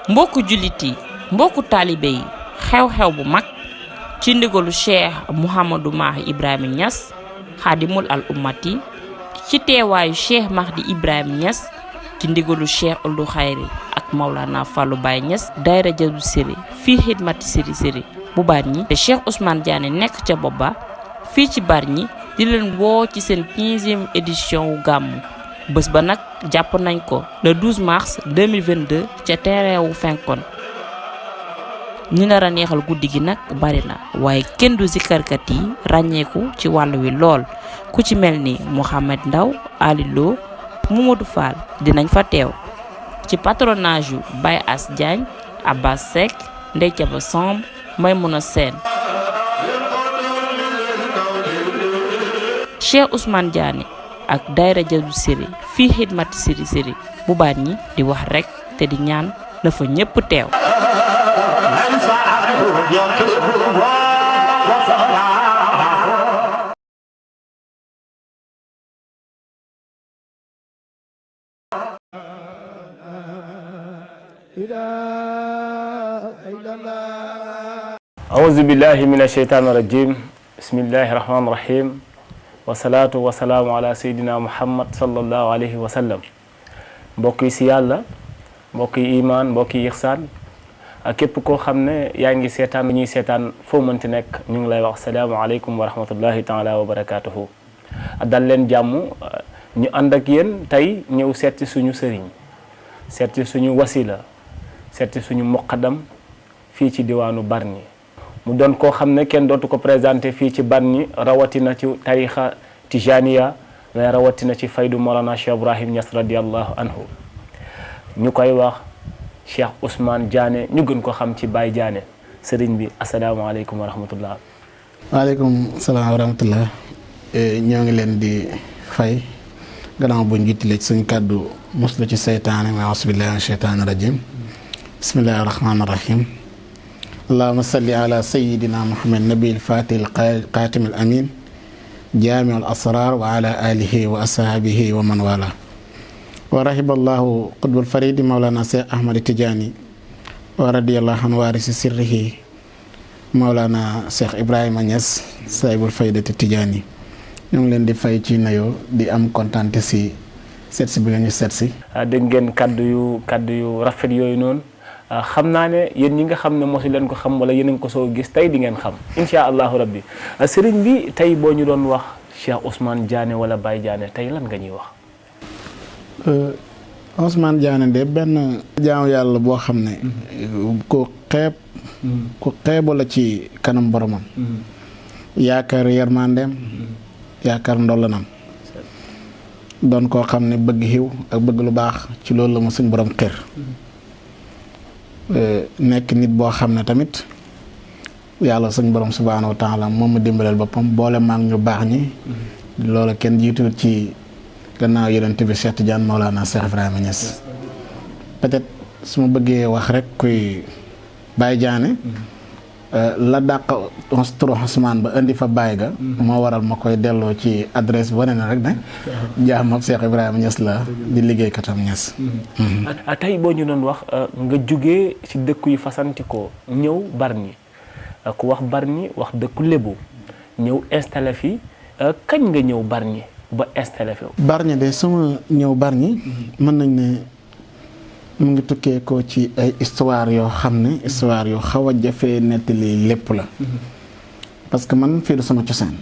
mbokku jullit yi mbokku taalibe yi xew-xew bu mag ci ndigalu Cheikh Mouhamadou Mahi Ibrahima Niass xaadimul al ummati ci teewaayu Cheikh Mahdi Ibrahima Niass ci ndigalu Cheikh Ould Khayri ak Maulana Fallou Baye Niass daayira Jazbou Siri fii xidmati Siri bu Bargny te Cheikh Ousmane Diané nekk ca bopp ba fii ci Bargny di leen woo ci seen 15e édition wu gàmmu bés ba nag jàpp nañ ko le 12 mars 2022 ca terrain wu Fenkon ñi nar a neexal guddi gi nag bari na waaye kenn du zikarkat yi ràññeeku ci wàll wi lool ku ci mel ni Mouhamed Ndaw Ali Lo Mamadou Fall dinañ fa teew ci patronage yu Baye As Diagne Abbas Seck Ndey Caba Samb Maymouna Sène Cheikh Ousmane Diané ak daayira Jazbou Siri fii xidmati Siri bu Bargny di wax rek te di ñaan na fa ñépp teew. A'uuzu billahi mina shaytaani rajiim bismillahi rahmaani rahiim wasalaatu wasalaamu ala sayyidina muhammad sallallahu alayhi wa sallam. mbokk yi si yàlla mbokk yi imaan mbokk yi ixsaan ak képp koo xam ne yaa ngi seetaan ñuy seetaan foo mënti nekk ñu ngi lay wax salaamaaleykum wa rahmatullahi taala wa barakaatuhu. dal leen jàmm ñu ànd ak yéen tey ñëw seeti suñu sëriñ seeti suñu wasila seeti suñu muqaddam fii ci diwaanu Bargny mu doon koo xam ne kenn dootu ko présenté fii ci Bargny rawatina ci tarixa tijaniya mais rawatina ci faydu Mawlana Cheikh Ibrahim Niass radiallahu anhu ñu koy wax Cheikh Ousmane Diané ñu gën ko xam ci Baye Diané sëriñ bi asalaamaaleykum wa rahmatullah. waaleykum salaam wa rahmatullah. ñoo ngi leen di fay gannaaw buñ jiitalee ci suñ kàddu muslu ci seytaane ma auzubillahi mina sheytaani rajim bismillahi rahmaani rahim allahumma salli ala sayyidina muhammad nabil fatih qatim al amin jami al asrar wa ala alihi wa ashabihi wa man wala wa rahiballahu qutbul faridi mawlana Cheikh Ahmad Tidiane wa radiyallahu an warisi sirrihi mawlana Cheikh Ibrahima Niass saahibul faydati Tidiane. ñu ngi leen di fay ci nayoo di am kontaan si seet si bi nga ñu seet si. dégg ngeen kaddu yu rafet yooyu noonu xam naa ne yéen ñi nga xam ne mosu leen ko xam wala yéen a ngi ko soo gis tey di ngeen xam incha allahu rabbi. sëriñ bi tey boo ñu doon wax Cheikh Ousmane Diané wala Baye Diané tey lan nga ñuy wax. Ousmane Diané de benn jaamu yàlla boo xam ne. ku xeebu la ci kanam boromam. yaakaar yërmandeem. yaakaar ndollanam doon koo xam ne bëgg xiw ak bëgg lu baax ci loolu la ma suñ borom xër nekk nit boo xam ne tamit yàlla suñ borom subhaanahu wa taala moom mu dimbaleel boppam boole maag ñu baax ñi loolu kenn jiituwut ci gannaaw yonent bi Cheikh Tidiane Maulana Cheikh Ibrahima Niass peut-être su ma bëggee wax rek kuy Baye Diané la dàq turu Ousmane ba indi fa Baye ga moo waral ma koy delloo ci adresse wane na rek ne jaamam Cheikh Ibrahima Niass la di liggéeykatam Niass. tey boo ñu doon wax nga jugee ci dëkk yu fasantikoo ñëw Bargny ku wax Bargny wax dëkku Lébu ñëw installé fi kañ nga ñëw Bargny ba installé fi. Bargny de sama ñëw Bargny mën nañ ne mu ngi tukkee ko ci ay histoire yoo xam ne histoire yoo xaw a jafee nettali lépp la parce que man fii du sama cosaan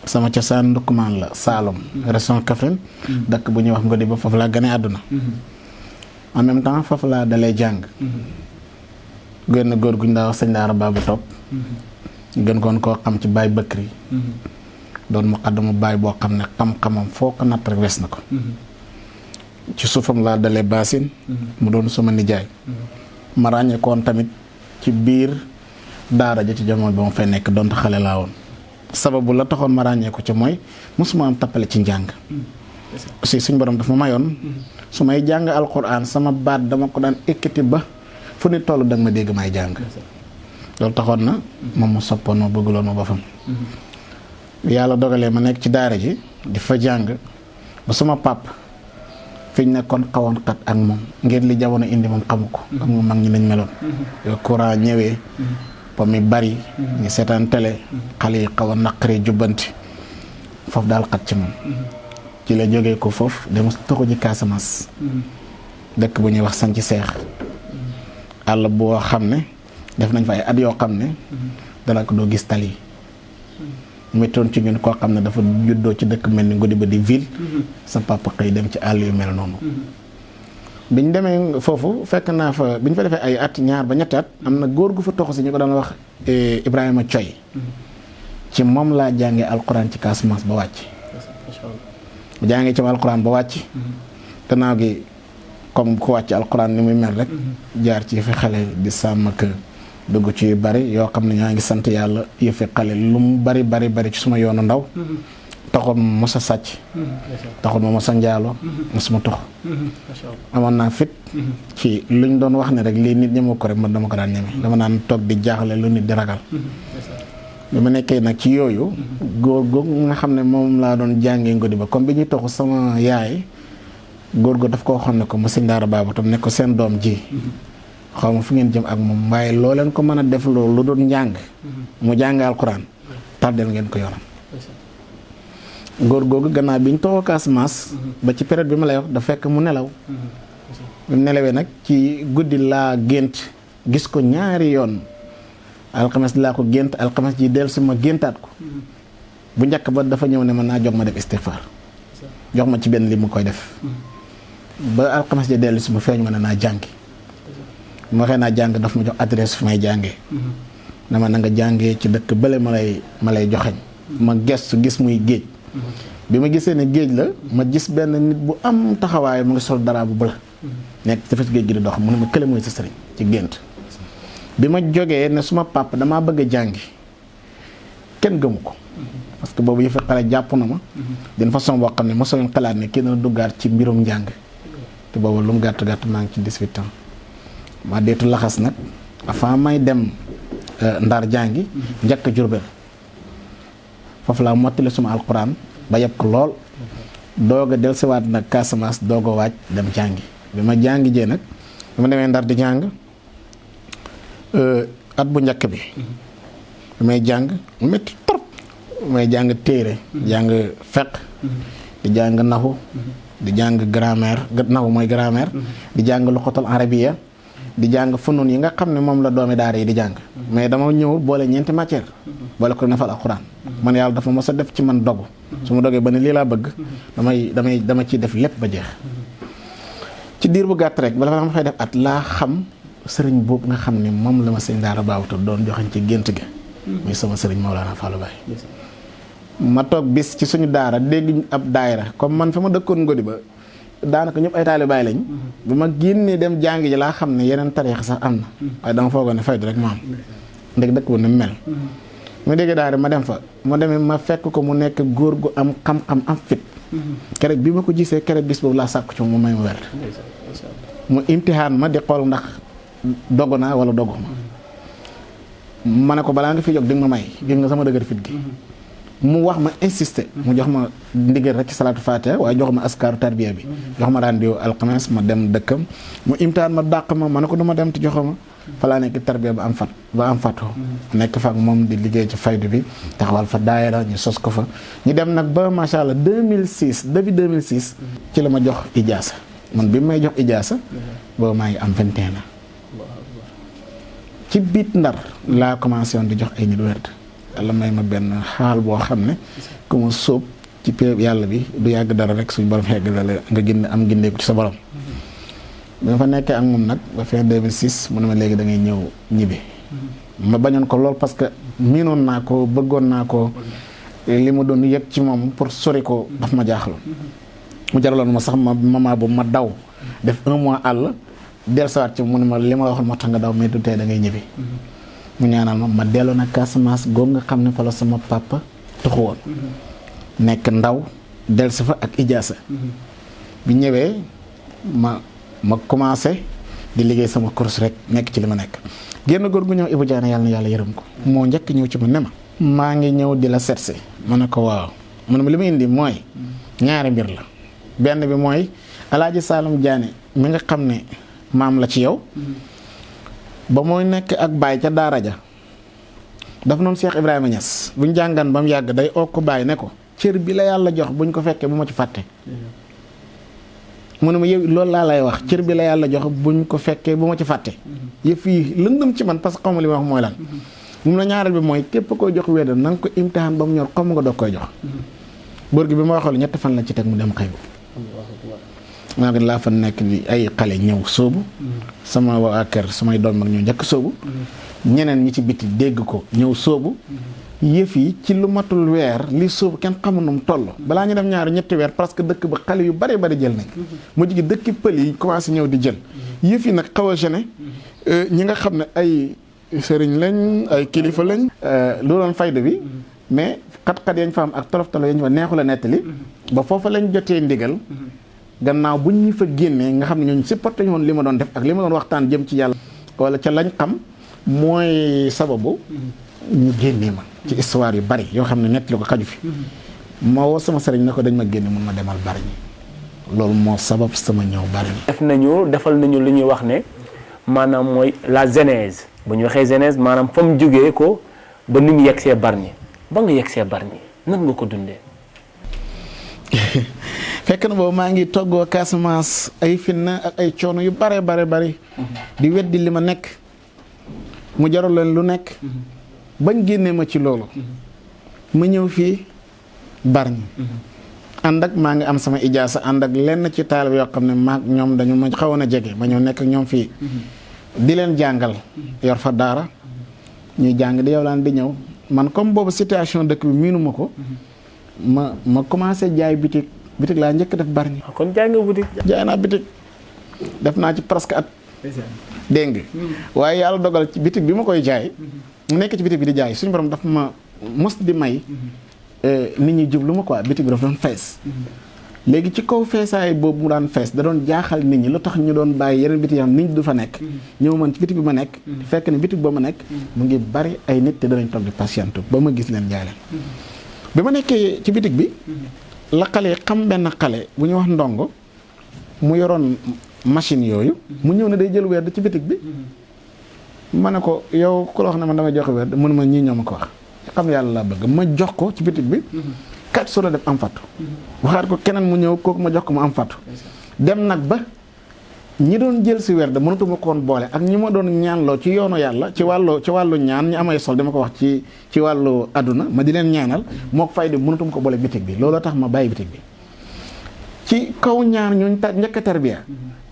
sama cosaan ndukkumaan la Saloum région Kaffrine dëkk bu ñuy wax Ngodi ba foofu laa gane àdduna en même temps foofu laa dalee jàng gën góor guñ daa wax sëñ Daara Baba Top gën koon koo xam ci Baye Bakri doon muqaddamu Baye boo xam ne xam-xamam foo ko natt rek wees na ko ci suufam laa dalee baasin mu doon sama nijaay ma ràññeekoon tamit ci biir daara ja ci jamono ba ma fay nekk donte xale laa woon sababu la taxoon ma ràññeeku ci mooy mosuma am tappale ci njàng aussi suñ borom daf ma mayoon su may jàng alquran sama baat dama ko daan ekkati ba fu ni toll danga ma dégg may jàng loolu taxoon na moom mu soppoon ma bëgguloon ma boppam. yàlla dogalee ma nekk ci daara ji di fa jàng ba suma pap fi ñu nekkoon xawoon xat ak moom ngir li jamono indi moom xamu ko. xam nga mag ñi lañ meloon. courant ñëwee. po mi bari. ñu seetaan télé. xale yi xaw a naqaree jubbanti foofu daal xat ci moom. ci la jógee ko foofu dem toxu ji Casamance. dëkk bu ñuy wax Sanc Seex. àll boo xam ne def nañ fa ay at yoo xam ne. dana ko doo gis tali. méttoon ci ñun koo xam ne dafa juddoo ci dëkk mel ni Ngodiba di ville. sa papa xëy dem ci àll yu mel noonu. biñ demee foofu fekk naa fa biñ fa defee ay at ñaar ba ñetti at am na góor gu fa toxu si ñu ko daan wax Ibrahima Coy. ci moom laa jàngee alxuraan ci Casamance ba wàcc. jàngee ci alxuraan ba wàcc. gannaaw gi comme ku wàcc alxuraan ni muy mel rek. jaar ci fi xale di sàmm kër. dugg ci yu bari yoo xam ne ñaa ngi sant yàlla yëfi xale lu mu bari ci suma yoonu ndaw. taxoon ma mos a sàcc. taxoon ma mos a njaalo. mosuma tox. amoon naa fit. ci luñ doon wax ne rek lii nit ñeme ko rek man dama ko daan ñeme dama naan toog di jaaxle lu nit di ragal. bi ma nekkee nag ci yooyu. góor googu nga xam ne moom laa doon jàngee Ngodiba comme bi ñuy toxu sama yaay góor go daf ko waxoon ne ko mu sëñ daara baabu tam ne ko seen doom ji. xaw ma fu ngeen jëm ak moom waaye loo leen ko mën a def loolu lu doon njàng. mu jàng alxuraan tardel ngeen ko yoram. góor googu gannaaw bi ñu toxoo Casamance. ba ci période bi ma lay wax da fekk mu nelaw. bi mu nelawee nag ci guddi laa gént gis ko ñaari yoon. alxames laa ko gént alxames ji dellu si ma géntaat ko. bu njëkk ba dafa ñëw ne ma naa jox ma def istighfar. jox ma ci benn li mu koy def. ba alxames ji dellu si ma feeñ ma ne naa jàngi. ma waxee naa jàng daf ma jox adresse fi may jàngee. dama na nga jàngee ci dëkk bële ma lay joxeñ ma gestu gis muy géej. bi ma gisee ne géej la ma gis benn nit bu am taxawaay mu ngi sol dara bu bëla. nekk ci tefes géej gi di dox mu ne ma kële mooy sa sëriñ ci gént. bi ma jógee ne suma papa damaa bëgg a jàngi kenn gëmu ko. parce que boobu yëfi xale jàpp na ma. d'une façon boo xam ne mosoo leen xalaat ne kii dana duggaat ci mbirum njàng. te boobu lu mu gàtt maa ngi ci 18 ans. ma deetu laxas nag avant may dem Ndar jàngi. njëkk Jurbel foofu laa mottali suma alxuraan ba yeb ko lool. doog a dellusiwaat nag Casamance doog a waaj dem jàngi bi ma jàngi jee nag bi ma demee Ndar di jàng at bu njëkk bi. bi may jàng mu métti trop. may jàng téere. jàng feq. di jàng naxu. di jàng grammaire naxu mooy grammaire. di jàng luxatul arabiya di jàng funun yi nga xam ne moom la doomi daara yi di jàng. mais dama ñëw boole ñeenti matière. boole ko nafal alxuraan. man yàlla dafa mos a def ci man dogu. su ma dogee ba ne lii laa bëgg. dama ciy def lépp ba jeex. ci diir bu gàtt rek bala ma fay def at laa xam sëriñ boobu nga xam ne moom la ma sëñ daara baawuta doon joxañ ci gént gi. muy sama sëriñ Mawlana Fallou Baye. ma toog bis ci suñu daara dégg ab daayira comme man fa ma dëkkoon Ngodiba daanaka ñëpp ay taalibaay lañ. bi ma génnee dem jàngi ji laa xam ne yeneen tariix sax am na. waaye dama foogoon ne faydu rek ma am. ndeg dëkk bu ni mel. ma dégg daara ma dem fa ma demee ma fekk ko mu nekk góor gu am xam-xam am fit. keroog bi ma ko gisee keroog bis boobu laa sàkku ci mu may ma wér. mu imtihaan ma di xool ndax dogu naa wala dogu ma ne ko balaa nga fi jóg di nga ma may gis nga sama dëgër fit gi. mu wax ma insister mu jox ma ndigal rek ci salaatu faatiha waaye jox ma askaaru tarbiya bi. jox ma daan diw alxames ma dem dëkkam mu imtihaan ma dàq ma ne ko duma dem te joxo ma fa laa nekk tarbiya ba am fatoo nekk fa ak moom di liggéey ci faydu bi taxawal fa daayira ñu sos ko fa ñu dem nag ba macha allah 2006 début 2006 ci la ma jox ijaasa man bi may jox ijaasa boobu maa ngi am 21 ans ci biit Ndar laa commencé woon di jox ay nit werd yàlla may ma benn xaal boo xam ne ku ma sóob ci péeb yàlla bi du yàgg dara rek suñu borom xegg la nga génn am gindeeku ci sa borom. bi ma fa nekkee ak moom nag ba fin 2006 mu ne ma léegi da ngay ñëw ñibbi. ma bañoon ko lool parce que miinoon naa ko bëggoon naa ko li ma doon yëg ci moom pour sori ko daf ma jaaxaloon. mu jaraloon ma sax moment boobu ma daw def 1 mois àll dellusiwaat ci mu ne ma li ma la waxoon moo tax nga daw mais du tey da ngay ñibbi. mu ñaanal ma delloo nag Casamance googu nga xam ne fa la sama papa tuxu woon. nekk ndaw dellusi fa ak ijaasa. bi ñëwee ma commencé di liggéey sama course rek nekk ci li ma nekk génn góor gu ñëw Ibou Diané yàlla na yàlla yërëm ko moo njëkk ñëw ci ma ne ma maa ngi ñëw di la seetsi ma ne ko waaw mu ne ma li ma indi mooy ñaari mbir la benn bi mooy Alaaji Saloum Diané mi nga xam ne maam la ci yow ba mooy nekk ak baay ca daara ja daf noonu Cheikh Ibrahima Niass buñ jàngan ba mu yàgg day oo ko bàyyi ne ko cër bi la yàlla jox buñ ko fekkee bu ma ci fàtte mu ne ma yow loolu laa lay wax cër bi la yàlla jox buñ ko fekkee bu ma ci fàtte yëf yi lëndëm ci man parce que xaw ma li ma wax mooy lan mu ne ñaareel bi mooy képp koy jox wéeda na nga ko imtihaan ba mu ñor comme nga doog koy jox góor gi bi ma waxoon ñetti fan la ci teg mu dem xëy bu maa ngi laa fa nekk di ay xale ñëw sóobu sama waa kër samay doom mag ñëw njëkk sóobu ñeneen ñi ci biti dégg ko ñëw sóobu yëf yi ci lu matul weer li sóobu kenn xamu nu mu toll balaa ñu dem ñaari ñetti weer parce que dëkk ba xale yu bari bari jël nañ mujj gi dëkki pël yi commencé ñëw di jël yëf yi nag xaw a gêné ñi nga xam ne ay sëriñ lañ ay kilifa lañ lu doon fayda bi mais xat-xat yañ fa am ak tolof-tolof yañ fa neexu la nettali ba foofa lañ jotee ndigal gannaaw buñ ñu fa génnee nga xam ne ñooñu supporté ñu woon li ma doon def ak li ma doon waxtaan jëm ci yàlla wala ca lañ xam mooy sababu ñu génnee ma ci histoire yu bari yoo xam ne nettali ko xaju fi ma woo sama sëriñ ne ko dañ ma génne mun ma demal Bargny loolu moo sabab sama ñëw Bargny defal nañu li ñuy wax ne maanaam mooy la genèse bu ñu waxee genèse maanaam fa mu jógee ko ba ni mu yegsee Bargny ba nga yegsee Bargny nan nga ko dundee fekk na boobu maa ngi toggoo Casamance ay fitna ak ay coono yu bare di weddi li ma nekk mu jaral leen lu nekk bañ génnee ma ci loolu ma ñëw fii Bargny ànd ak maa ngi am sama ijaasa ànd ak lenn ci taalibe yoo xam ne maag ñoom dañu ma xawoon a jege ma ñëw nekk ak ñoom fii di leen jàngal yor fa daara ñuy jàng di yow laan di ñëw man comme boobu situation dëkk bi miinu ma ko ma commencé jaay bitig laa njëkk def Bargny. kon jaay nga bitig. jaay naa bitig def naa ci presque at. dégg nga waaye yàlla dogal ci bitig bi ma koy jaay. mu nekk ci bitig bi di jaay suñu borom daf ma mos di may. nit ñi jublu ma quoi bitig bi dafa doon fees. léegi ci kaw feesaay boobu mu daan fees da doon jaaxal nit ñi lu tax ñu doon bàyyi yeneen bitig yoo xam nit ñi du fa nekk. ñëw man ci bitig bi ma nekk. fekk ne bitig ba ma nekk. mu ngi bari ay nit te danañ toog di patiente ba ma gis leen jaay leen. bi ma nekkee ci bitig bi. la xale xam benn xale bu ñuy wax ndongo mu yoroon machine yooyu mu ñëw ne day jël werd ci bitig bi ma ne ko yow ku la wax ne man damay joxe werd mu ne ma ñii ñoo ma ko wax xam yàlla laa bëgg ma jox ko ci bitig bi 4 jours la def am fattu waxaat ko keneen mu ñëw kooku ma jox ko mu am fattu dem nag ba ñi doon jël si werd mënatuma ko woon boole ak ñi ma doon ñaanloo ci yoonu yàlla ci wàllu ñaan ñi amay sol dama ko wax ci wàllu àdduna ma di leen ñaanal moo ko fay de mënatuma ko boole bitig bi looloo tax ma bàyyi bitig bi ci kaw ñaar ñooñu njëkk a tarbiya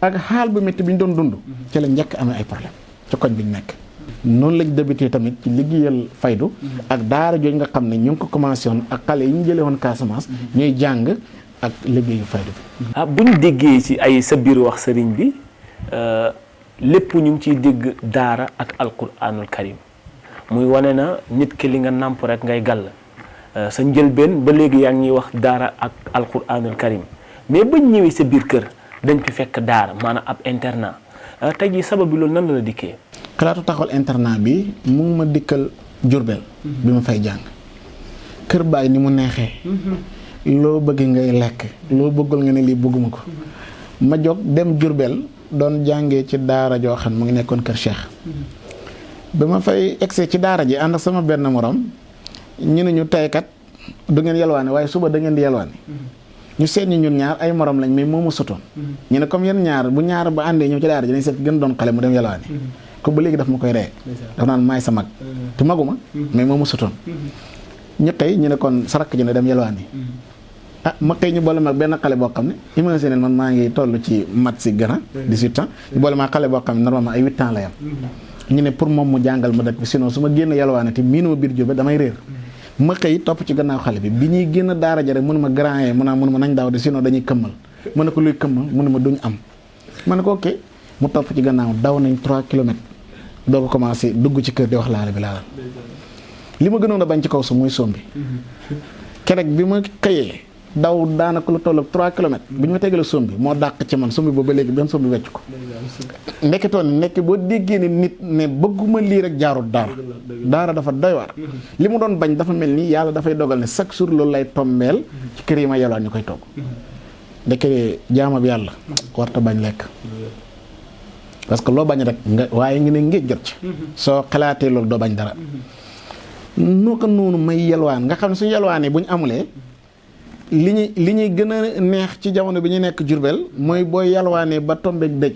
ak xaal bu métti bi ñu doon dund ci la njëkk amee ay problème ci koñ bi ñu nekk noonu lañ débuté tamit ci liggéeyal faydu ak daara jooju nga xam ne ñu ngi ko commencé woon ak xale yi ñu jëlee woon Casamance ñuy jàng ak liggéeyu faydu bi. bu ñu déggee ci ay sa biir wax sëriñ bi lépp ñu ngi ciy dégg daara ak alquranul karim muy wane na nit ki li nga nàmp rek ngay gàll sa njëlbeen ba léegi yaa ngi ñuy wax daara ak alquranul karim mais bañ ñëwee sa biir kër dañ fi fekk daara maanaam ab internat tey jii sabab bi loolu nan la dikkee. xalaatu taxawal internat bi mu ngi ma dikkal Jurbel bi ma fay jàng kër baay ni mu neexee. loo bëgg ngay lekk loo bëggul nga ne lii bëgguma ko ma jóg dem Jurbel doon jàngee ci daara joo xam mu ngi nekkoon kër Cheikh ba ma fay egsee ci daara ji ànd ak sama benn morom ñu ne ñu teykat du ngeen yalwaane waaye suba da ngeen di yalwaane ñu seet ñi ñun ñaar ay morom lañ mais moomu sotoon ñu ne comme yéen ñaar bu ñaar ba àndee ñëw ci daara ji dañ seet gën doon xale mu dem yalwaane ko ba léegi daf ma koy ree daf naan maay sa mag te maguma mais moomu sotoon ñu xëy ñu ne kon sa rakk ji ne dem yalwaane ma xëy ñu boole ma benn xale boo xam ne imaginer man maa ngi toll ci mat si gën a 18 ans ñu boole ma xale boo xam ne normalement ay 8 ans la yam ñu ne pour moom mu jàngal ma dëkk bi sinon su ma génn yalwaane te miinu ma biir jóobe damay réer ma xëy topp ci gannaaw xale bi ñuy génn daara ja rek mënu ma grand yee mënu ma nañ daaw de sinon dañuy këmmal ma ne ko luy këmmal mënu ma duñ am ma ne ko ok mu topp ci gannaaw daw nañ 3 kilomètres doo ko commencé dugg ci kër di wax laala bi laala li ma gënoon a bañ ci kaw su muy sombi keroog bi ma xëyee daw daanaka lu toll ak 3 kilomètres bu ñu ma tegalee sombi moo dàq ci man sombi boobu ba léegi benn sombi wecc ko ndekketoon nekk boo déggee ni nit ne bëgguma lii rek jaarul daara dafa doy waar li mu doon bañ dafa mel ni yàlla dafay dogal ne chaque jour loolu lay tombeel ci kër yi ma yelwaan ñu koy togg ndekke jaama bi yàlla warta bañ lekk parce que loo bañ rek nga waaye ngi ne ngéej jot ci soo xalaatee loolu doo bañ dara noo ko noonu may yelwaan nga xam ne suñu yelwaanee bu ñu amulee li ñuy gën a neex ci jamono bi ñu nekk Jurbel mooy booy yalwaanee ba tombeek dëj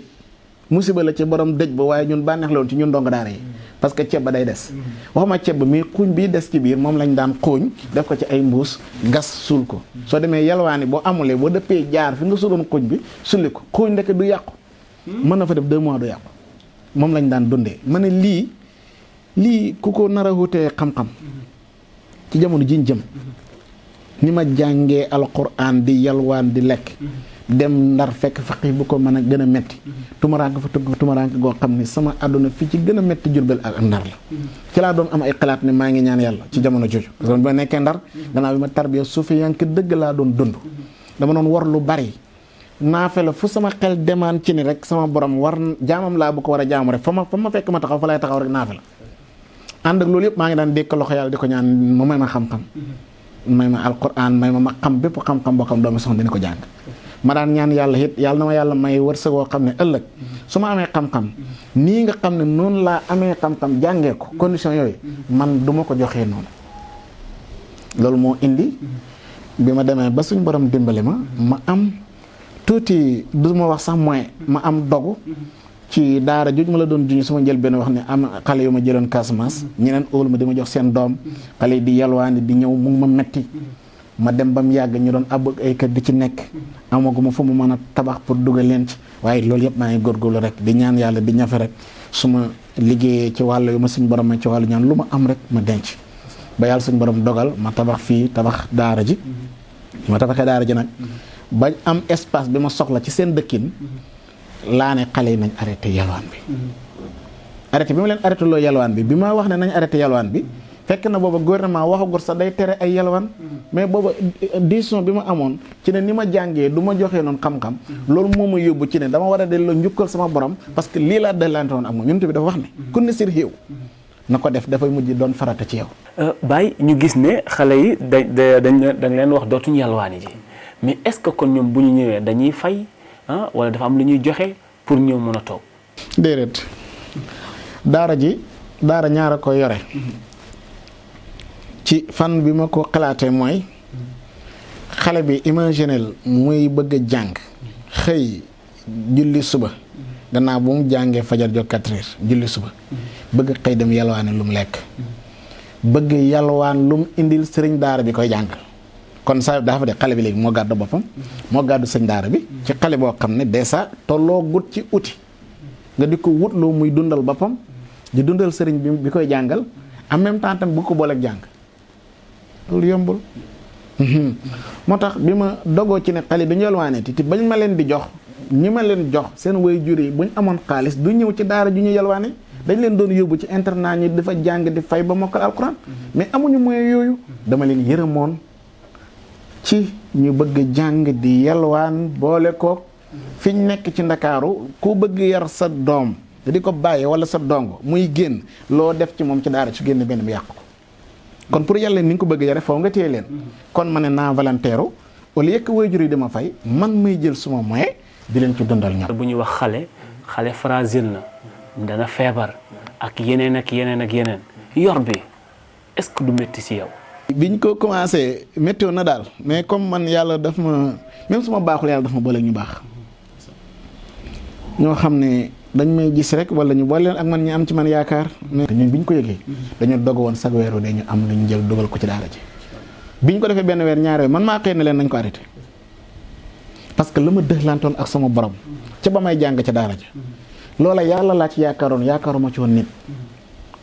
musiba la ci borom dëj ba waaye ñun bànneex la woon ci ñun ndongo daara yi parce que ceeb ba day des waxuma ceeb ba mais xuuñ bii des ci biir moom lañ daan xuuñ def ko ci ay mbuus gas suul ko soo demee yalwaani boo amulee boo dëppee jaar fi nga suuloon xuuñ bi sulli ko xuuñ ndeke du yàqu mën na fa def 2 mois du yàqu moom lañ daan dundee ma ne lii ku ko nar a wutee xam-xam ci jamono jiñ jëm ni ma jàngee alquran di yalwaan di lekk dem ndar fekk faqih bu ko mën a gën a metti tumaraanke fa tugg tumaraanke goo xam ni sama àdduna fi ci gën a metti Jurbel ak ndar la ci laa doon am ay xalaat ne maa ngi ñaan yàlla ci jamono jooju parce que ba nekkee ndar gannaaw bi ma tarbiya suufiyanke dëgg laa doon dund dama doon war lu bari naafe la fu sama xel demaan ci ni rek sama borom war jaamam laa bu ko war a jaamu rek fa ma fekk ma taxaw fa lay taxaw rek naafe la ànd ak loolu yëpp maa ngi daan dékk loxo yàlla di ko ñaan mu may ma xam-xam may ma alquran may ma xam bépp xam-xam boo xam doomi soxna dina ko jàng ma daan ñaan yàlla it yàlla na ma yàlla may wërsëg woo xam ne ëllëg su ma amee xam-xam nii nga xam ne noonu laa amee xam-xam jàngee ko condition yooyu man du ma ko joxee noonu loolu moo indi bi ma demee ba suñ borom dimbali ma am tuuti du ma wax sax moyen ma am dogu ci daara juj ma la doon juñ sama njël benn wax ne am xale yu ma jëloon Casamance ñeneen óolu ma di ma jox seen doom xale yi di yalwaani di ñëw mu ngi ma metti ma dem ba mu yàgg ñu doon ab ay kër di ci nekk amaguma fu mu mën a tabax pour dugal leen ci waaye loolu yëpp maa ngi góorgóorlu rek di ñaan yàlla di ñafe rek su ma liggéeyee ci wàllu yu ma suñ borom ma ci wàllu ñaan lu ma am rek ma denc ba yàlla suñ borom dogal ma tabax fii tabax daara ji ma tabaxee daara ji nag ba am espace bi ma soxla ci seen dëkkin laa ne xale yi nañ arrêté yalwaan bi arrêté bi ma leen arrêté loo yalwaan bi ma wax ne nañ arrêté yalwaan bi fekk na booba gouvernement waxagut sax day tere ay yalwaan mais booba décision bi ma amoon ci ne ni ma jàngee du ma joxee noonu xam-xam loolu moo ma yóbbu ci ne dama war a delloo njukkal sama borom parce que lii laa dellante woon ak moom ñun bi dafa wax ne ku ne sir xéew na ko def dafay mujj doon farata ci yow. Baye ñu gis ne xale yi dañ leen wax dootuñu yalwaani ji mais est-ce que kon ñoom bu ñu ñëwee dañuy fay wala dafa am lu ñuy joxe pour ñëw mën a toog. déedéet daara ñaara ko yore ci fan bi ma ko xalaatee mooy xale bi imaginel muy bëgg a jàng xëy julli suba gannaaw bu mu jàngee fajar jot 4 heures julli suba bëgg xëy dem yalwaane lu mu lekk bëgg yalwaan lu mu indil sëriñ daara bi koy jàngal kon saa dafa de xale bi léegi moo gàddu boppam moo gàddu sëñ daara bi ci xale boo xam ne dèjà tolloo gut ci uti nga di ko wutloo muy dundal boppam di dundal sëriñ bi koy jàngal en même temps tam bu ko booleeg jàng loolu yombul moo tax bi ma dogoo ci ne xale bi ñu yalwaane ti bañ ma leen di jox ñi ma leen jox seen waajur yi bu ñu amoon xaalis du ñëw ci daara ju ñu yalwaane dañ leen doon yóbbu ci internat ñi dafa jàng di fay ba mokkal alxuraan mais amuñu moyen yooyu dama leen yërëmoon ci ñu bëgg jàng di yalwaan boole ko fi ñu nekk ci ndakaaru ku bëgg yar sa doom di ko bàyyi wala sa dong muy génn loo def ci moom ci daara su génn benn bi yàq ko kon pour yàlla ni nga ko bëgg yare foofu nga téye leen kon ma ne naa volontaire au lieu que waajur yi dama fay man may jël suma moyen di leen ci dundal ñor. bu ñuy wax xale fragile na dana feebar ak yeneen yor bi est-ce que du métti si yow. biñ ko commencé météo na daal mais comme man yàlla daf ma même su ma baaxul yàlla daf ma boole ñu baax ñoo xam ne dañ may gis rek wala ñu boole leen ak man ñu am ci man yaakaar. mais ñun biñ ko yëgee dañoo dog woon sag weeru dañu am lu ñu jël dugal ko ci daara ji biñ ko defee benn weer ñaari weer man maa xëy na leen nañ ko arrêté parce que la ma dëxlantoon ak sama borom ca ba may jàng ca daara ja loola yàlla laa ci yaakaaruma ci woon nit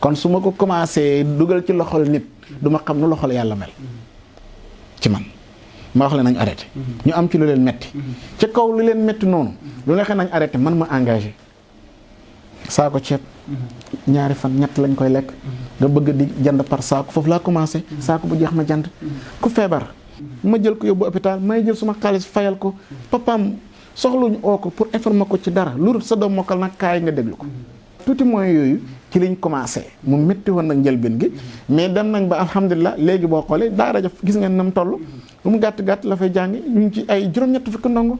kon su ma ko commencé dugal ci loxol nit du ma xam nu loxol yàlla mel ci man ma wax leen nañ arrêté ñu am ci lu leen metti ci kaw lu leen metti noonu lu neexee nañ arrêté man ma engagé saako ceeb ñaari fan ñett lañ koy lekk nga bëgg di jënd par saako foofu laa commencé saako bu jeex ma jënd ku feebar ma jël ko yóbbu hôpital may jël suma xaalis fayal ko papaam soxluñu oo ko pour informer ko ci dara lu dul sa doom mokkal nag kaay nga déglu ko tuuti moyens yooyu ci liñ commencé mu métti woon nag njëlbeen gi mais dem nañ ba alhamdulilah léegi boo xoolee daara ja gis ngeen na mu toll lu mu gàtt la fay jàngi ñu ngi ci ay juróom-ñett fukki ndongo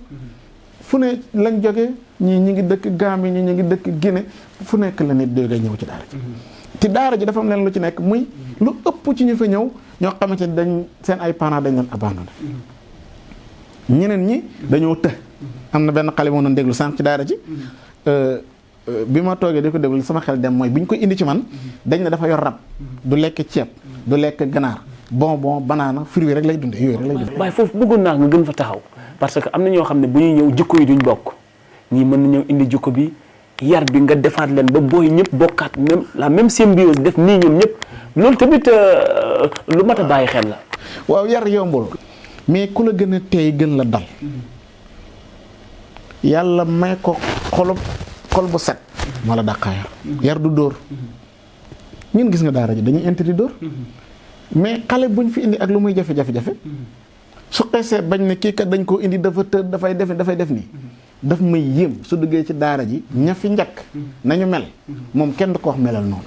fu ne lañ jógee ñii ñi ngi dëkk Gambie ñi ngi dëkk Guinée fu nekk la nit jógee ñëw ci daara ji te daara ji dafa am leen lu ci nekk muy lu ëpp ci ñu fa ñëw ñoo xamante ni dañ seen ay parents dañ leen abandonné ñeneen ñi dañoo të am na benn xale moo doon déglu sànq ci daara ji bi ma toogee di ko déglu sama xel dem mooy bi ñu koy indi ci man dañ ne dafa yor rab du lekk ceeb du lekk ganaar bonbon banaana fruit rek lay dundee yooyu rek lay dundee. waaye foofu bëggoon naa nga gën fa taxaw parce que am na ñoo xam ne bu ñuy ñëw jikko yi duñ bokk ñii mën na ñëw indi jikko bi yar bi nga defaat leen ba booy ñëpp bokkaat même la même symbiose def nii ñoom ñëpp loolu tamit lu mat a bàyyi xel la. waaw yar yombul mais ku la gën a teey gën la dal yàlla may ko xol bu set moo la dàqaa yar du dóor ñun gis nga daara ji dañuy interdit dóor mais xale buñ fi indi ak lu muy jafe-jafe su xesee bañ ne kii kat dañ koo indi dafa tëdd dafay def nii daf may yéem su duggee ci daara ji ña fi njëkk nañu mel moom kenn du ko wax melal noonu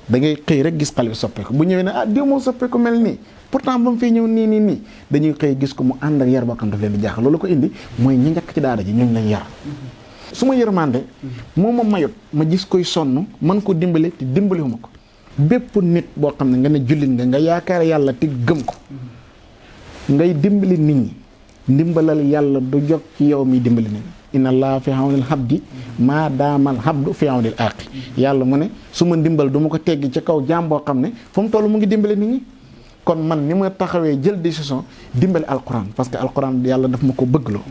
da ngay xëy rek gis xale bi soppeeku bu ñëwee ne diw moo soppeeku mel nii pourtant ba mu fiy ñëw nii dañuy xëy gis ko mu ànd ak yar boo xam daf leen di jaaxal loolu ko indi mooy ñi njëkk ci daara ji ñooñu lañ yar su ma yërmande moo ma mayut ma gis koy sonn mën ko dimbale te dimbaliwuma ko bépp nit boo xam ne nga ne jullit nga yaakaar yàlla te gëm ko ngay dimbali nit ñi ndimbalal yàlla du jóg ci yow mi dimbali nit ñi inna allaha fi awnil abdi maa daamal abdu fi awnil aaqi yàlla mu ne su ma ndimbal du ma ko teggi ci kaw jaam boo xam ne fu mu toll mu ngi dimbali nit ñi kon man ni ma taxawee jël décision dimbali alquran parce que alquran yàlla daf ma ko bëggloo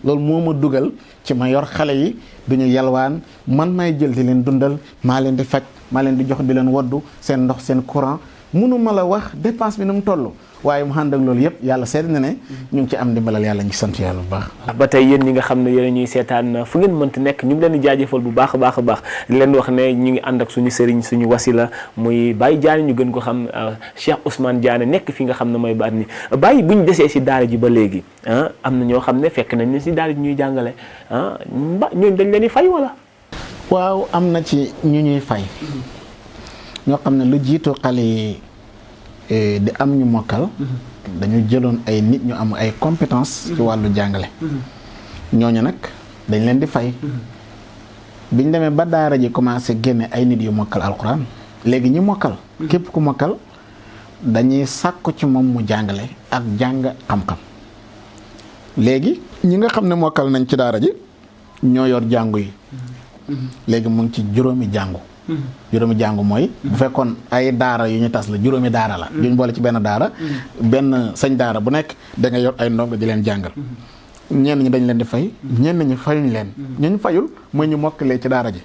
loolu moo ma dugal ci ma yor xale yi duñu yalwaan man may jël di leen dundal maa leen di faj maa leen di jox di leen waddu seen ndox seen courant mënuma la wax dépense bi nu mu toll waaye mu ànd ak loolu yëpp yàlla seet na ne ñu ngi ci am dimbalal yàlla ñu sant yàlla bu baax. ba tey yéen ñi nga xam ne yéen ñuy seetaan fu ngeen mënti nekk ñu ngi leen di jaajëfal bu baax a baax a baax di leen wax ne ñu ngi ànd ak suñu sëriñ suñu wasila muy Baye Diané ñu gën ko xam Cheikh Ousmane Diané nekk fi nga xam ne mooy baat ni Baye bu ñu desee si daara ji ba léegi am na ñoo xam ne fekk nañ ne si daara ji ñuy jàngale ñooñu dañ leen di fay wala. waaw am na ci ñu ñuy fay ñoo xam ne lu jiitu xale yi di am ñu mokkal dañu jëloon ay nit ñu am ay compétence ci wàllu jàngale ñooñu nag dañ leen di fay biñ demee ba daara ji commencé génne ay nit yu mokkal alxuraan léegi ñi mokkal képp ku mokkal dañuy sàkku ci moom mu jàngale ak jàng xam-xam léegi ñi nga xam ne mokkal nañ ci daara ji ñoo yor jàngu yi léegi mu ngi ci juróomi jàngu mooy bu fekkoon ay daara yu ñu tas la juróomi daara la yu ñu boole ci benn daara benn sëñ daara bu nekk da nga yor ay ndongo di leen jàngal ñenn ñi dañ leen di fay ñenn ñi fayuñ leen ñu fayul mooy ñu mokkalee ci daara ji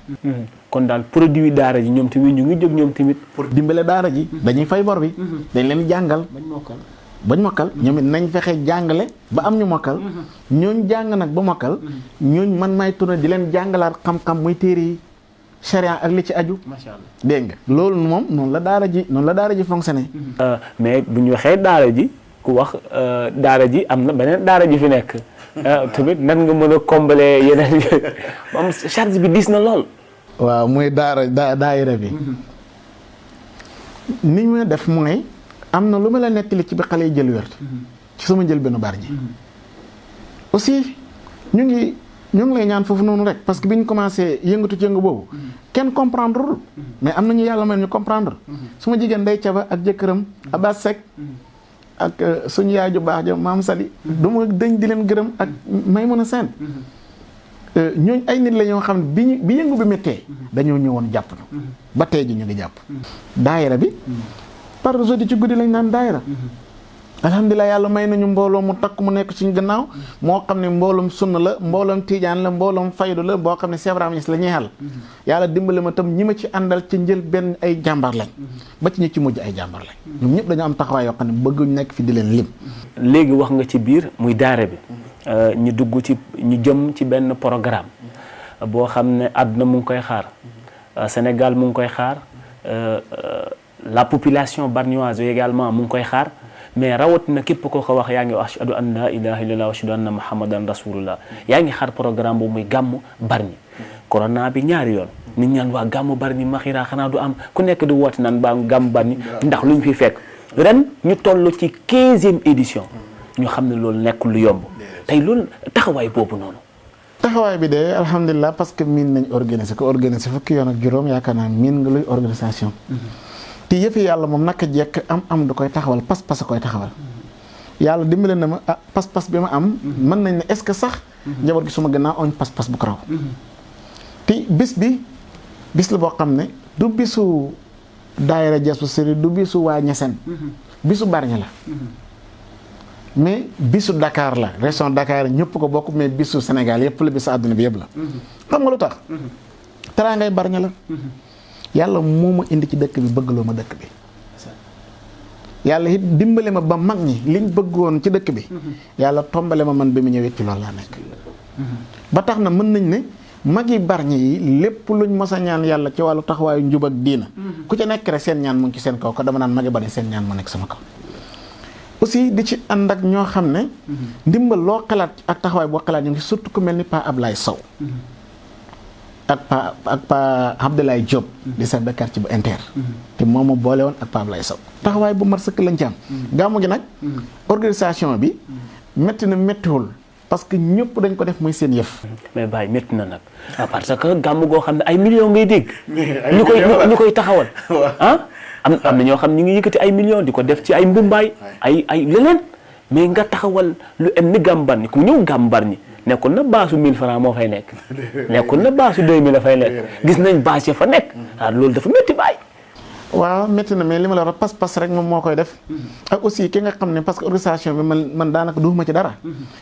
kon daal produit daara ji ñoom tamit ñu ngi jóg ñoom tamit pour dimbale daara ji dañuy fay bor bi dañ leen jàngal bañ mokkal ñoom it nañ fexe jàngale ba am ñu mokkal ñooñ jàng nag ba mokkal ñooñ man may tourné di leen jàngalaat xam-xam muy téere yi charia ak li ci aju. macha allah dégg nga loolu moom noonu la daara ji fonctionné. mais bu ñu waxee daara ji ku wax daara ji am na beneen daara ji fi nekk tamit nan nga mën a combler yeneen moom charge bi diis na lool. waaw muy daayira bi. ni ñu def mooy am na lu ma la nettali ci bi xale yi jël wér. ci sama jël benn baar ji. aussi ñu ngi lay ñaan foofu noonu rek parce que bi ñu commencé yëngatu ci yëngu boobu kenn comprendre mais am nañu yàlla may ñu comprendre su ma jigéen day caba ak jëkkëram Abbas Seck ak suñu yaay ju baax ja maam Sali du ma dëñ di leen gërëm ak may mën a seen ñooñ ay nit la ñoo xam ne bi yëngu bi méttee dañoo ñëwoon jàpp na ba tey ji ñu ngi jàpp daayira bi par jeudi ci guddi lañ naan daayira alhamdulilah yàlla may nañu mbooloo mu takk mu nekk ci gannaaw moo xam ne mbooloom sunna la mbooloom tiijaan la mbooloom faydu la boo xam ne Cheikh Ibrahima Niass la ñeexal yàlla dimbale ma tam ñi ma ci àndal ci njël benn ay jàmbar lañ ba ci ñi ci mujj ay jàmbar lañ ñoom ñëpp dañu am taxawaay yoo xam ne bëgguñ nekk fi di leen lim. léegi wax nga ci biir muy daara bi ñu dugg ci ñu jëm ci benn programme boo xam ne àdduna mu ngi koy xaar Sénégal mu ngi koy xaar la population bargnoise également mu ngi koy xaar mais rawatina képp koo ko wax yaa ngi wax ashhadu an la ilaha illallah wa ashhadu anna muhammadan rasulullah yaa ngi xar programme bu muy gàmmu Bargny corona bi ñaari yoon nit ñaan waa gàmmu Bargny Makhira xanaa du am ku nekk di woote naan ba gàmmu Bargny ndax luñ fi fekk ren ñu toll ci 15e édition ñu xam ne loolu nekkul lu yomb tey loolu taxawaay boobu noonu. taxawaay bi de alhamdulilah parce que miin nañ organiser ko organiser fukki yoon ak juróom yaakaar naa miin nga luy organisation. te yëfi yàlla moom naka jekk am du koy taxawal pas-pas a koy taxawal. yàlla dimbale na ma pas-pas bi ma am. mën nañ ne est-ce que sax. njaboot gi suma gannaaw oñ pas-pas bu ko raw. te bis la boo xam ne du bisu daayira Jazbou Sirri du bisu waa Niassène. bisu Bargny la. mais bisu Dakar la région Dakar ñëpp ko bokk mais bisu Sénégal yëpp la bisu àdduna bi yëpp la. xam nga lu tax. teraangay Bargny la. yàlla moo ma indi ci dëkk bi bëggloo ma dëkk bi. yàlla it dimbale ma ba mag ñi liñ bëggoon ci dëkk bi. yàlla tombale ma man bi mu ñëwee ci loolu laa nekk. ba tax na mën nañ ne magi Bargny yi lépp luñ mos a ñaan yàlla ci wàllu taxawaayu njub ak diina. ku ca nekk rek seen ñaan mu ngi ci seen kaw ko dama naan magi Bargny seen ñaan mu nekk sama kaw. aussi di ci ànd ak ñoo xam ne. ndimbal loo xalaat ak taxawaay boo xalaat ñu ngi surtout ku mel ni Pa Ablaye Sow. ak Pa Abdoulaye Diop. di chef de quartier bu Inter. te moom ma boole woon ak Pa Ablaye Sow. taxawaay bu mat sëkk lañ ci am. gàmmu gi nag. organisation bi métti na méttiwul parce que ñëpp dañ ko def muy seen yëf. mais Baye métti na nag parce que gàmmu goo xam ne ay millions ngay dégg. ñu koy taxawal. am na ñoo xam ñu ngi yëkkati ay millions di ko def ci ay mbumbaay ay leneen mais nga taxawal lu em ni gàmmu Bargny ku ñëw gàmmu Bargny nekkul na baasu 1000 francs moo fay nekk nekkul na baasu 2000 la fay nekk gis nañ baas ya fa nekk loolu dafa métti Baye. waaw métti na mais li ma la wax pas-pas rek moom moo koy def ak aussi ki nga xam ne parce que organisation bi man daanaka duuma ci dara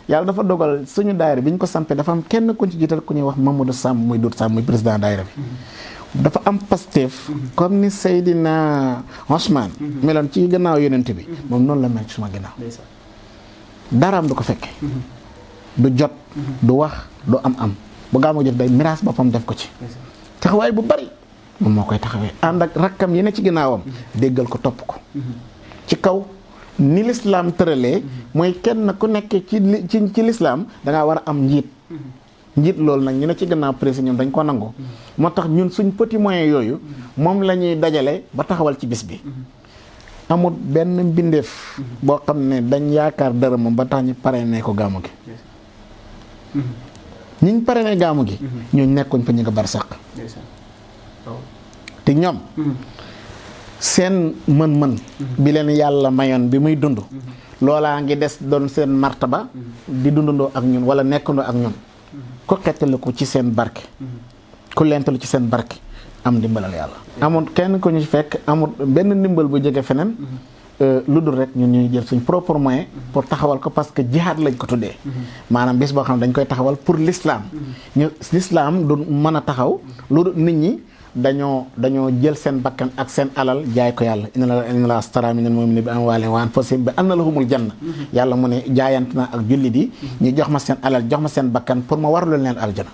yàlla dafa dogal suñu daayira bi ñu ko sampee dafa am kenn ku ci jiital ku ñuy wax Mamadou Samb muy Doudou Samb muy président daayira bi dafa am Pastef comme ni Seydina Ousmane meloon ci gannaaw yonent bi moom noonu la mel ci suma gannaaw daraam du ko fekke du jot du wax du am bu gàmmu jot day miraas boppam def ko ci taxawaay bu bari moom moo koy taxawee ànd ak rakkam yi ne ci ginnaawam déggal ko topp ko ci kaw ni lislaam tëralee mooy kenn ku nekk ci lislaam dangaa war a am njiit loolu nag ñu ne ci gannaaw président ñoom dañ ko nangu moo tax ñun suñ petit moyen yooyu moom la ñuy dajale ba taxawal ci bis bi amul benn mbindeef boo xam ne dañ yaakaar dara moom ba tax ñu parrainé ko gàmmu gi ñiñ parrainé gàmmu gi ñooñu nekkuñ fa ñu nga bar sàq te ñoom seen mën-mën bi leen yàlla mayoon bi muy dund loolaa ngi des doon seen martaba di dundandoo ak ñun wala nekkandoo ak ñun ku xettali ko ci seen barke ku lentalu ci seen barke am ndimbalal yàlla amul kenn ku ñu fekk amul benn ndimbal bu jóge feneen lu dul rek ñun ñuy jël suñ propre moyen pour taxawal ko parce que jihaad lañ ko tuddee maanaam bis boo xam ne dañ koy taxawal pour l'islam ñu l'islam du mën a taxaw lu dul nit ñi dañoo jël seen bakkan ak seen alal jaay ko yàlla inna la astara minal mu'minina bi amwaalihim wa anfusihim bi anna lahumul janna yàlla mu ne jaayant na ak jullit yi ñu jox ma seen alal jox ma seen bakkan pour ma warlu leen aljana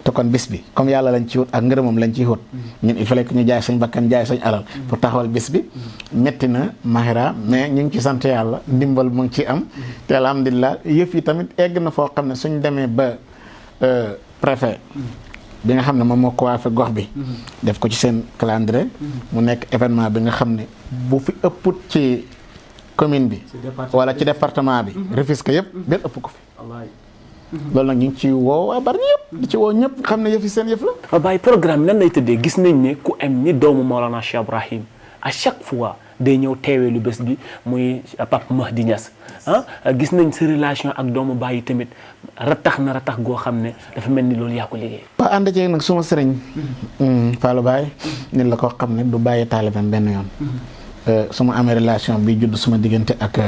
te kon bis bi comme yàlla lañ ci wut ak ngërëmam lañ ciy wut ñun il fallait que ñu jaay sañ bakkan jaay sañ alal pour taxawal bis bi métti na Makhira mais ñu ngi ci sant yàlla ndimbal mu ngi ci am te alhamdulilah yëf yi tamit egg na foo xam ne suñ demee ba préfet bi nga xam ne moom moo coiffé gox bi def ko ci seen calendrier mu nekk événement bi nga xam ne bu fi ëpput ci commune bi wala ci département bi Rufisque yëpp benn ëpp ko fi loolu nag ñu ngi ci woo waa Bargny yëpp di ci woo ñëpp xam ne yëf yi seen yëf la Baye programme nan lay tëddee gis nañ ne ku am ni doomu Mawlana Cheikh Ibrahim à chaque fois day ñëw teewee lu bés bi muy Pape Mahdi Niass gis nañ sa relation ak doomu Baye tamit ratax goo xam ne dafa mel ni loolu yaa ko liggéey. ba ànd ceeg nag suma sëriñ Fallou Baye nit la ko xam ne du bàyyi taalibeem benn yoon su ma amee relation bi judd suma diggante ak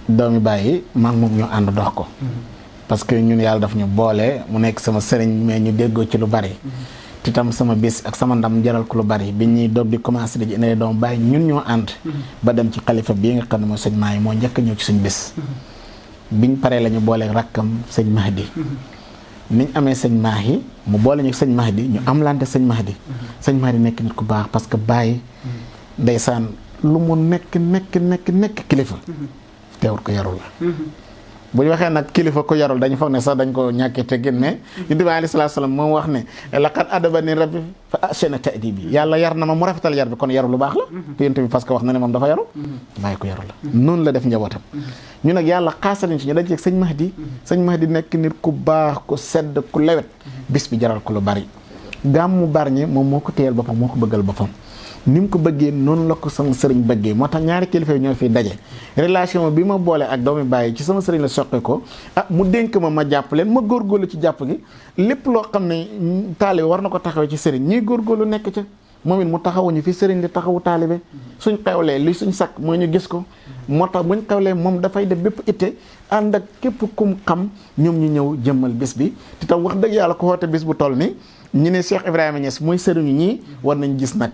doomi Baye yi man moom ñu ànd dox ko parce que ñun yàlla daf ñu boole mu nekk sama sëriñ mais ñu déggoo ci lu bari te tam sama bis ak sama ndam jaral ko lu bari bi ñuy doog di commencé di indi doom Baye ñun ñoo ànd ba dem ci xalifa bii nga xam ne mooy sëñ Mahi moo njëkk a ñëw ci suñ bis biñ paree la ñu boolee rakkam sëñ Mahdi niñ amee sëñ Mahi mu boole ñu sëñ Mahdi ñu am lante sëñ Mahdi nekk nit ku baax parce que Baye ndeysaan lu mu nekk kilifa teewul ko yarul la bu ñu waxee nag kilifa ko yarul dañu foog ne sax dañ ko ñàkkee teggin mais Yonent bi alayhi salaatu salaam moom wax ne laqad adabani rabbi fa ahsana ta'dibi yàlla yar na ma mu rafetal yar bi kon yaru lu baax la te Yonent bi parce que wax na ne moom dafa yaru bàyyi ko yaru la noonu la def njabootam ñu nag yàlla xaasaliñ si ñu dañ ci sëñ Mahdi nekk nit ku baax ku sedd ku lewet bis bi jaral ko lu bari gàmmu Bargny moom moo ko téyel boppam moo ko bëggal boppam ni mu ko bëggee noonu la ko sama sëriñ bëggee moo tax ñaari kilifa yi ñoo fiy daje relation bi ma boole ak doomi bàyyi ci sama sëriñ la soqe ko mu dénk ma jàpp leen ma góorgóorlu ci jàpp gi lépp loo xam ne taalibe war na ko taxawee ci sëriñ ñii góorgóorlu nekk ca moom it mu taxawuñu fi sëriñ di taxawu taalibe suñ xewlee li suñ sakk mooy ñu gis ko moo tax buñ xewlee moom dafay def bépp itte ànd ak képp kum xam ñoom ñu ñëw jëmmal bis bi te tam wax dëgg yàlla ko xoote bis bu toll ni ñu ne Cheikh Ibrahima Niass mooy sëriñu ñii war nañ gis nag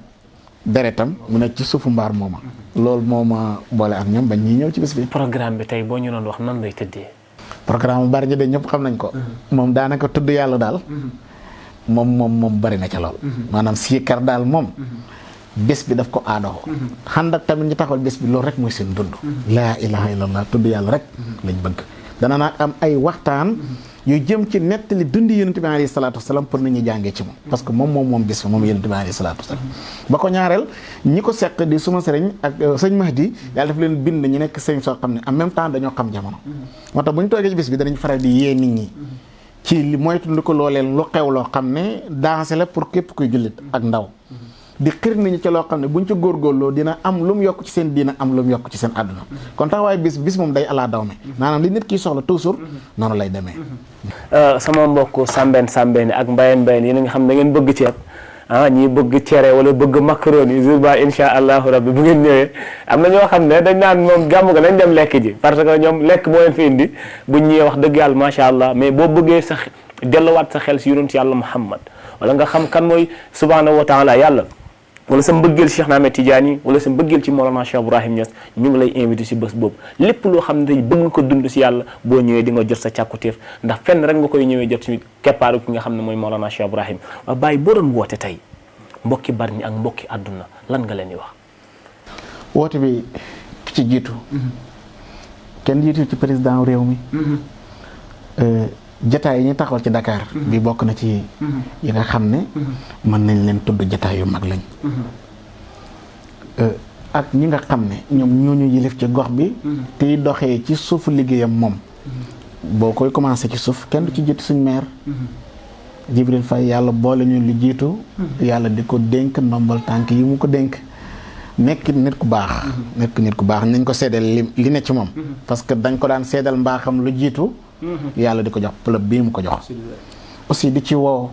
deretam mu nekk ci suufu mbaar mooma loolu mooma boole ak ñoom bañ ñuy ñëw ci bis bi. programme bi tey boo ñu doon wax nan lay tëddee. programme Bargny de ñëpp xam nañ ko. moom daanaka tudd yàlla daal. moom bari na ca lool. maanaam siikar daal moom. bés bi daf ko aadoo. xand ak tamit ñu taxawal bés bi loolu rek mooy seen dund. laa ilaha illallah tudd yàlla rek lañ bëgg. dana nag am ay waxtaan. yu jëm ci nettali dundi Yonent bi alayhi salaatu wasalaam pour nit ñi jàngee ci moom parce que moom bis fa moom Yonent bi alayhi salaatu wasalaam ba ko ñaareel ñi ko seq di suma sëriñ ak sëñ Mahdi yàlla daf leen bind ñu nekk sëñ soo xam ne en même temps dañoo xam jamono moo tax bu ñu toogee ci bis bi danañ faral di yee nit ñi ci li moytu lu ko looleen lu xew loo xam ne dansé la pour képp kuy jullit ak ndaw di xir nañu ci loo xam ne buñ ci góorgóorloo dina am lu mu yokk ci seen diina am lu mu yokk ci seen àdduna kon taxawaay bis moom day alaa daw me maanaam li nit ki soxla toujours noonu lay demee sama mbokk sàmbeen ak mbayeen yi nga xam ne da ngeen bëgg ceeb ñii bëgg cere wala bëgg macaroni jour ba insha allahu rabbi bu ngeen ñëwee am na ñoo xam ne dañ naan moom gàmm ga nañ dem lekk ji parce que ñoom lekk moo leen fi indi buñ ñëwee wax dëgg yàlla macha allah mais boo bëggee sax delluwaat sa xel si yonent yàlla Muhammad wala nga xam kan mooy subhanahu wa taala yàlla wala sa mbëggeel Cheikh Ahmed Tidiane wala sa mbëggeel ci Mawlana Cheikh Ibrahim Niass ñu ngi lay invité si bés boobu lépp loo xam ne tey bëgg nga ko dund si yàlla boo ñëwee di nga jot sa càkkutéef ndax fenn rek nga koy ñëwee jot si keppaaru ki nga xam ne mooy Mawlana Cheikh Ibrahim waa bàyyi boo doon woote tey mbokki Bargny ak mbokki àdduna lan nga leen di wax woote bi ki ci jiitu kenn jiitu ci président réew mi jataay yi ñu taxawal ci Dakar bi bokk na ci yi nga xam ne mën nañ leen tudd jataay yu mag lañ ak ñi nga xam ne ñoom ñooñu yilif ci gox bi tey doxee ci suufu liggéeyam moom boo koy commencé ci suuf kenn du ci jiitu suñ maire Jibril Faye yàlla boole ñu lu jiitu yàlla di ko dénk ndombal tànk yi mu ko dénk nekk nit ku baax nañ ko seedal li ne ci moom parce que dañ ko daan seedal mbaaxam lu jiitu yàlla di ko jox pëlëb bii mu ko jox aussi di ci woo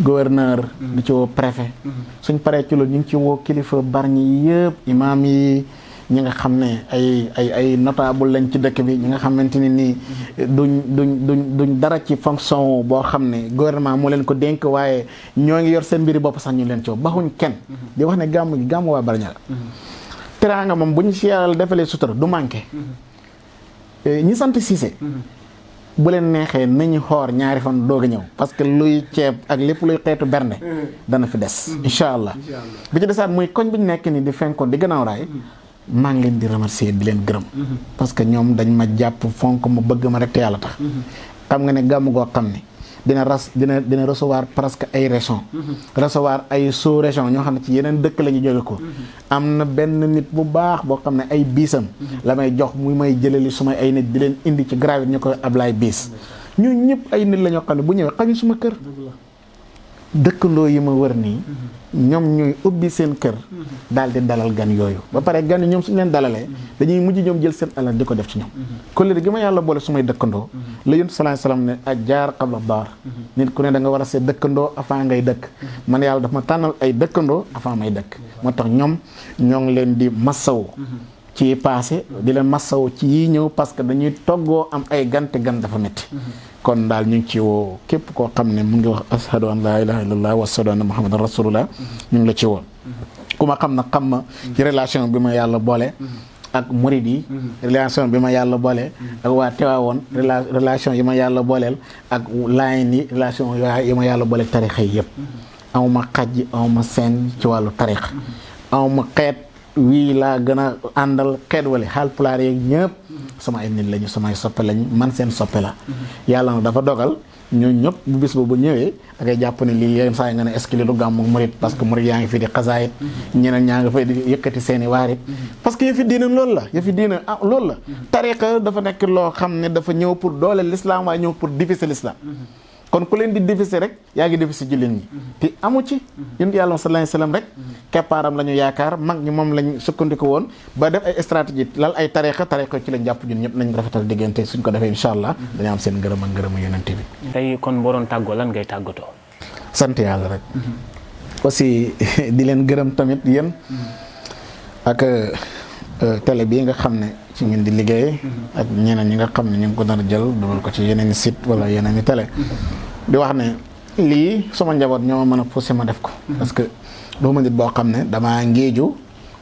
gouverneur di ci woo préfet suñ paree ci loolu ñu ngi ci woo kilifa Bargny yëpp imaam yi ñi nga xam ne ay notable lañ ci dëkk bi ñi nga xamante ni nii duñ dara ci fonction boo xam ne gouvernement moo leen ko dénk waaye ñoo ngi yor seen mbiri bopp sax ñu leen ci woo baxuñ kenn di wax ne gàmm waa Bargny la teraanga moom bu ñu si yàlla defalee sutura du manqué ñi sant Cissé bu leen neexee nañu xoor ñaari fan doog a ñëw parce que luy ceeb ak lépp luy xeetu bernde dana fi des incha allah bi ci desaat muy koñ bi ñu nekk ni di fenkoon di gannaaw raay maa ngi leen di remercier di leen gërëm parce que ñoom dañ ma jàpp fonk ma bëgg ma rek te yàlla tax xam nga ne gàmm goo xam ne dina recevoir presque ay région recevoir ay sous région ñoo xam ne ci yeneen dëkk la ñu jóge ko am na benn nit bu baax boo xam ne ay biisam la may jox muy may jëlali suma ay nit di leen indi ci gravit ñu koy Ablaye biis ñu ñëpp ay nit la ñoo xam ne bu ñëwee xañu suma kër dëkkandoo yi ma wër nii ñoom ñooy ubbi seen kër daal di dalal gan yooyu ba pare gan yi ñoom suñu leen dalalee dañuy mujj ñoom jël seen alal di ko def ci ñoom kóllëre gi ma yàlla boole su may dëkkandoo la yonent salaay salaam ne ak jaar qabla daar nit ku ne da nga war a seet dëkkandoo avant ngay dëkk man yàlla daf ma tànnal ay dëkkandoo avant may dëkk moo tax ñoom ñoo ngi leen di massawu ci passé di leen massawu ci yii ñëw parce que dañuy toggoo am ay gante gan dafa métti kon daal ñu ngi ci woo képp koo xam ne mu ngi wax ashadu an laa ilaha illallah wa ashadu anna muhammadan rasulullah ñu ngi la ci woo ku ma xam na xam ma ci relation bi ma yàlla boole ak murid yi relation bi ma yàlla boole ak waa Tiwaawoon relation yi ma yàlla booleel ak Laayeen yi relation yi ma yàlla boole tarixa yi yëpp awma xaj awma seen ci wàllu tarix awma xeet wii laa gën a àndal xeet wale Haalpulaar yeeg ñëpp sama ay nit lañu samay soppe lañu man seen soppe la yàlla nag dafa dogal ñooñu ñëpp bu bis boobu ñëwee da ngay jàpp ne lii yenn saa yi nga ne est-ce que li du gàmmu murit parce que murit yaa ngi fi di xasaayit ñeneen ñaa nga fay di yëkkati seeni waarit parce que yëfi diina loolu la yëfi diina loolu la tariqa dafa nekk loo xam ne dafa ñëw pour doole l'islam waaye ñëw pour diviser l'islam kon ku leen di diviser rek yaa ngi diviser jullit ñi te amu ci yonent yàlla sallallahu alayhi wasallam rek keppaaram la ñu yaakaar mag ñi moom lañ sukkandiku woon ba def ay stratégie lal ay tariqa ci lañ jàpp ñun ñëpp nañ rafetal diggante suñ ko defee insha allah dañu am seen ngërëm ak ngërëmu yonent bi tey kon boo doon tàggoo lan ngay tàggatoo. sant yàlla rek aussi di leen gërëm tamit yéen ak télé bii nga xam ne ci ngeen di liggéey ak ñeneen ñi nga xam ne ñu ngi ko nar a jël dugal ko ci yeneen i site wala yeneen i télé di wax ne lii sama njaboot ñoo mën a poussé ma def ko parce que doo ma nit boo xam ne damaa ngéeju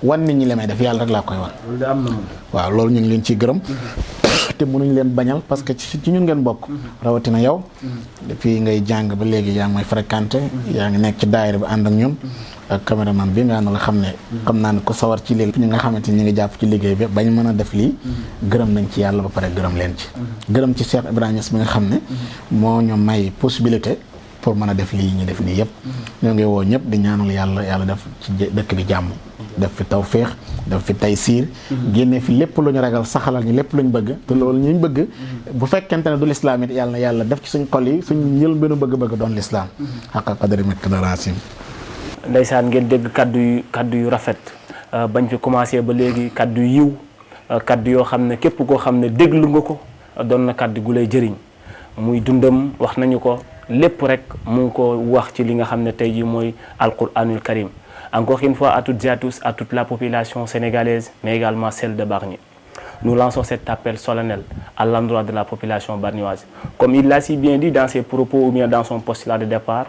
wan nit ñi li may def yàlla rek laa koy wan waaw loolu ñu ngi leen ciy gërëm te mënuñ leen bañal parce que ci ñun ngeen bokk rawatina yow depuis ngay jàng ba léegi yaa ngi may fréquenté yaa ngi nekk ci daayira bi ànd ak ñun ak caméraman bi nga xam ne xam naa ne ko sawar ci léegi ñi nga xamante ni ñu ngi jàpp ci liggéey bi bañ mën a def lii gërëm nañ ci yàlla ba pare gërëm leen ci gërëm ci Cheikh Ibrahima Niass bi nga xam ne moo ñu may possibilité pour mën a def lii ñu def nii yëpp ñoo ngi woo ñëpp di ñaanal yàlla def ci dëkk bi jàmm def fi tawféex def fi taysiir génne fi lépp lu ñu ragal saxalal ñu lépp lu ñu bëgg te loolu ñu bëgg bu fekkente ne du lislaam it yàlla na yàlla def ci suñ xol yi suñ njël benn bëgg-bëgg doon lislaam xaqa qadri miqdaarasim ndeysaan ngeen dégg kaddu yu rafet bañ fi commencé ba léegi kaddu yu yiw kaddu yoo xam ne képp koo xam ne déglu nga ko doon na kaddu gu lay jëriñ muy dundam wax nañu ko lépp rek mu ngi ko wax ci li nga xam ne tey jii mooy alquranul karim. Encore une fois, à toutes et à tous, à toute la population sénégalaise, mais également celle de Bargny. Nous lançons cet appel solennel à l'endroit de la population bargnoise. Comme il l'a si bien dit dans ses propos ou bien dans son postulat de départ,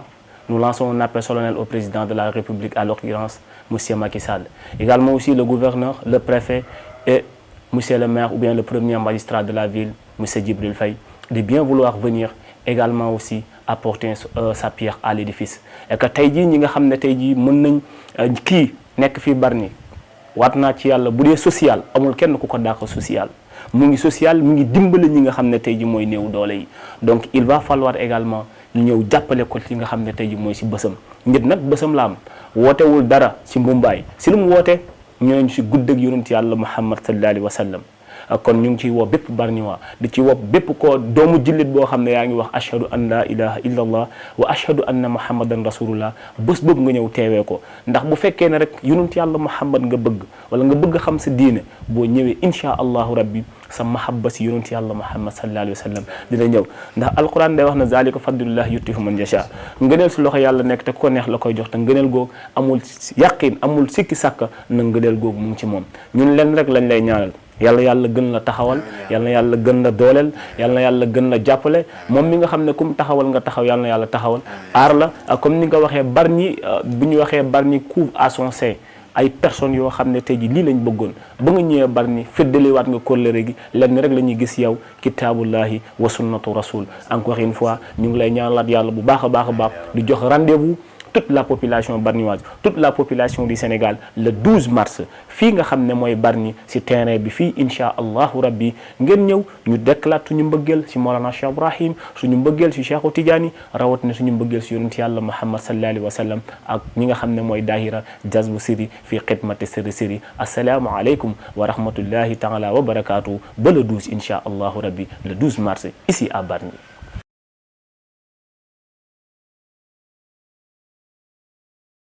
nous lançons un appel solennel au président de la République, à l'occurrence, M. Macky Sall. Également aussi le gouverneur, le préfet et M. le maire ou bien le premier magistrat de la ville, M. Djibril Faye, de bien vouloir venir également aussi apporter sa pierre à l'édifice. Et que tey jii ñi nga xam ne tey jii mën nañ kii nekk fii Bargny waat naa ci yàlla bu dee social amul kenn ku ko dàq social mu ngi social mu ngi dimbale ñi nga xam ne tey jii mooy néew doole yi donc il va falloir également ñu ñëw jàppale ko ci nga xam ne tey jii mooy si bësam nit nag bësam la am wootewul dara si mbumbaay si lu mu woote ñooñu si gudd ak yonent yàlla Muhammad sallallahu alayhi wa sallam kon ñu ngi ciy woo bépp Bargnois di ci woo bépp koo doomu jullit boo xam ne yaa ngi wax ashhadu an la ilaha illa allah wa ashhadu anna muhammadan rasulullah bés boobu nga ñëw teewee ko ndax bu fekkee ne rek yonent yàlla Muhammad nga bëgg wala nga bëgg xam sa diine boo ñëwee insha allahu rabbi sa mahabba si yonent yàlla Muhammad sallallahu alayhi wa sallam dina ñëw ndax alquran day wax na zalika fadlullah yutihu man yasha ngëneel si loxo yàlla nekk te ko neex la koy jox te ngëneel googu amul yaqin amul sikki sàkka na ngëneel googu mu ngi ci moom ñun leen rek lañ lay ñaanal yàlla gën la taxawal yàlla gën la dooleel yàlla gën la jàppale moom mi nga xam ne kum taxawal nga taxaw yàlla taxawal aar la comme ni nga waxee Bargny bu ñu waxee Bargny couvre à son sein ay personnes yoo xam ne tey ji lii lañ bëggoon ba nga ñëwee Bargny feddaliwaat nga kóllëre gi lenn rek la ñuy gis yow kitaabullahi wa sunnatu rasul encore une fois ñu ngi lay ñaanalaat yàlla bu baax a baax di jox rendez-vous toute la population bargnoise toute la population du Sénégal le 12 mars fii nga xam ne mooy Bargny si terrain bi fii insha allahu rabbi ngeen ñëw ñu déclare suñu mbëggeel si Mawlana Cheikh Ibrahim suñu mbëggeel si Cheikhu Tidiane rawat na suñu mbëggeel si yonent yàlla Muhammad sallallahu alayhi wa sallam ak ñi nga xam ne mooy daahira Jazbu Siri fii xidmati siri assalaamu aleykum wa rahmatullahi taala wa barakatuh ba le 12 insha allahu rabbi le 12 mars ici à Bargny.